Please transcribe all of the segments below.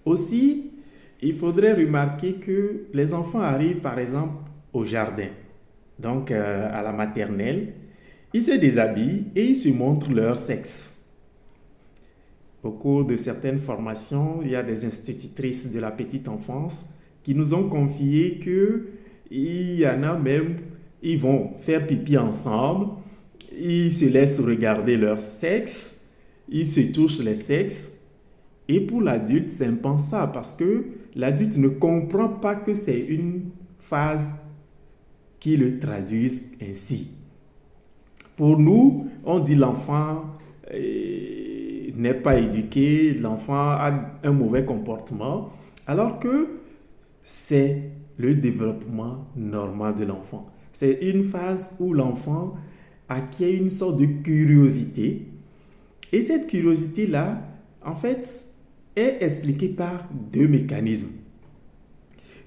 Aussi, il faudrait remarquer que les enfants arrivent par exemple au jardin, donc à la maternelle, ils se déshabillent et ils se montrent leur sexe. Au cours de certaines formations, il y a des institutrices de la petite enfance qui nous ont confié que il y en a même, ils vont faire pipi ensemble, ils se laissent regarder leur sexe, ils se touchent les sexes. Et pour l'adulte, c'est impensable parce que l'adulte ne comprend pas que c'est une phase qui le traduise ainsi. Pour nous, on dit l'enfant n'est pas éduqué, l'enfant a un mauvais comportement, alors que c'est le développement normal de l'enfant. C'est une phase où l'enfant acquiert une sorte de curiosité. Et cette curiosité-là, en fait, est expliquée par deux mécanismes.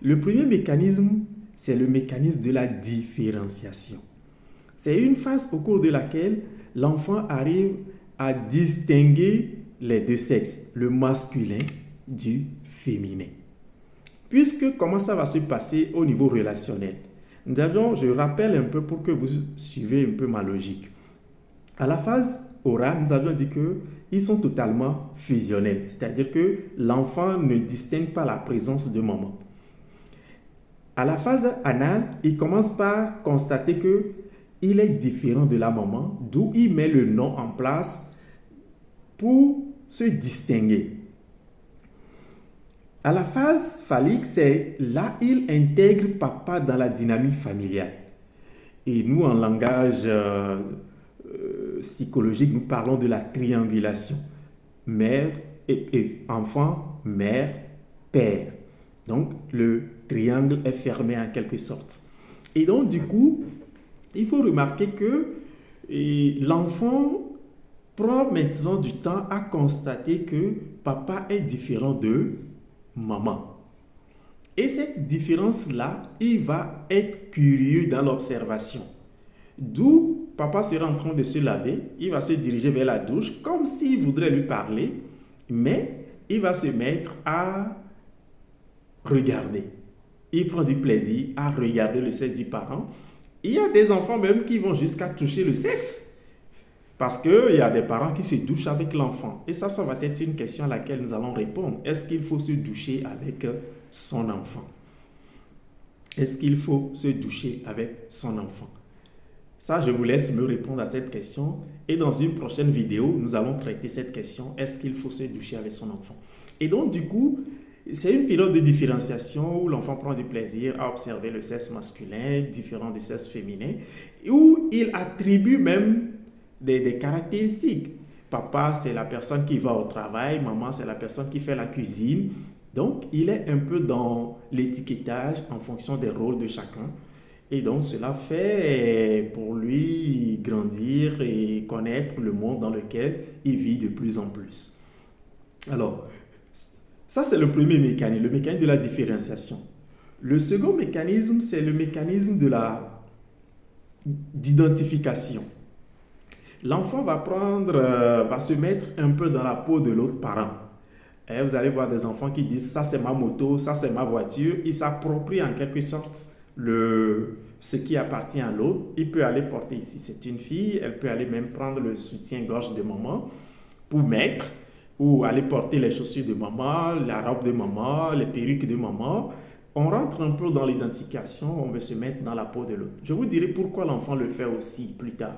Le premier mécanisme, c'est le mécanisme de la différenciation. C'est une phase au cours de laquelle l'enfant arrive à distinguer les deux sexes, le masculin du féminin. Puisque comment ça va se passer au niveau relationnel? Je rappelle un peu pour que vous suivez un peu ma logique. À la phase orale, nous avions dit qu'ils sont totalement fusionnels, c'est-à-dire que l'enfant ne distingue pas la présence de maman. À la phase anale, il commence par constater que il est différent de la maman, d'où il met le nom en place pour se distinguer. À la phase phallique, c'est là il intègre papa dans la dynamique familiale. Et nous, en langage psychologique, nous parlons de la triangulation. Mère et enfant, mère, père. Donc, le triangle est fermé en quelque sorte. Et donc, du coup, il faut remarquer que l'enfant prend maintenant du temps à constater que papa est différent de maman. Et cette différence-là, il va être curieux dans l'observation. D'où papa sera en train de se laver, il va se diriger vers la douche comme s'il voudrait lui parler, mais il va se mettre à regarder. Il prend du plaisir à regarder le sexe du parent. Il y a des enfants même qui vont jusqu'à toucher le sexe. Parce qu'il y a des parents qui se douchent avec l'enfant. Et ça va être une question à laquelle nous allons répondre. Est-ce qu'il faut se doucher avec son enfant? Est-ce qu'il faut se doucher avec son enfant? Ça, je vous laisse me répondre à cette question. Et dans une prochaine vidéo, nous allons traiter cette question. Est-ce qu'il faut se doucher avec son enfant? Et donc, du coup, c'est une période de différenciation où l'enfant prend du plaisir à observer le sexe masculin différent du sexe féminin, où il attribue même des caractéristiques. Papa, c'est la personne qui va au travail, maman, c'est la personne qui fait la cuisine. Donc, il est un peu dans l'étiquetage en fonction des rôles de chacun. Et donc, cela fait pour lui grandir et connaître le monde dans lequel il vit de plus en plus. Alors, ça, c'est le premier mécanisme, le mécanisme de la différenciation. Le second mécanisme, c'est le mécanisme d'identification. L'enfant va se mettre un peu dans la peau de l'autre parent. Et vous allez voir des enfants qui disent ça c'est ma moto, ça c'est ma voiture. Il s'approprie en quelque sorte ce qui appartient à l'autre. Il peut aller porter ici, c'est une fille, elle peut aller même prendre le soutien-gorge de maman pour mettre, ou aller porter les chaussures de maman, la robe de maman, les perruques de maman. On rentre un peu dans l'identification, on veut se mettre dans la peau de l'autre. Je vous dirai pourquoi l'enfant le fait aussi plus tard.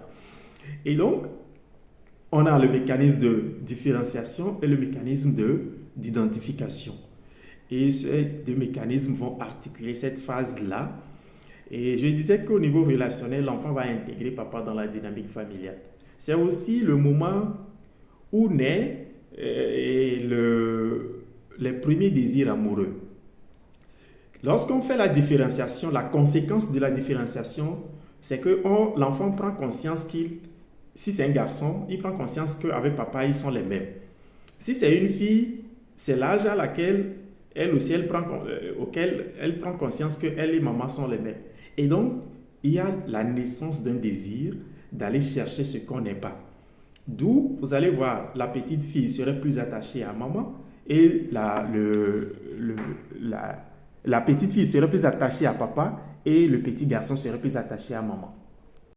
Et donc, on a le mécanisme de différenciation et le mécanisme d'identification. Et ces deux mécanismes vont articuler cette phase-là. Et je disais qu'au niveau relationnel, l'enfant va intégrer papa dans la dynamique familiale. C'est aussi le moment où naît les premiers désirs amoureux. Lorsqu'on fait la différenciation, la conséquence de la différenciation, c'est que l'enfant prend conscience si c'est un garçon, il prend conscience qu'avec papa, ils sont les mêmes. Si c'est une fille, c'est l'âge à laquelle elle aussi, auquel elle prend conscience qu'elle et maman sont les mêmes. Et donc, il y a la naissance d'un désir d'aller chercher ce qu'on n'est pas. D'où, vous allez voir, la petite fille serait plus attachée à maman et la petite fille serait plus attachée à papa et le petit garçon serait plus attaché à maman.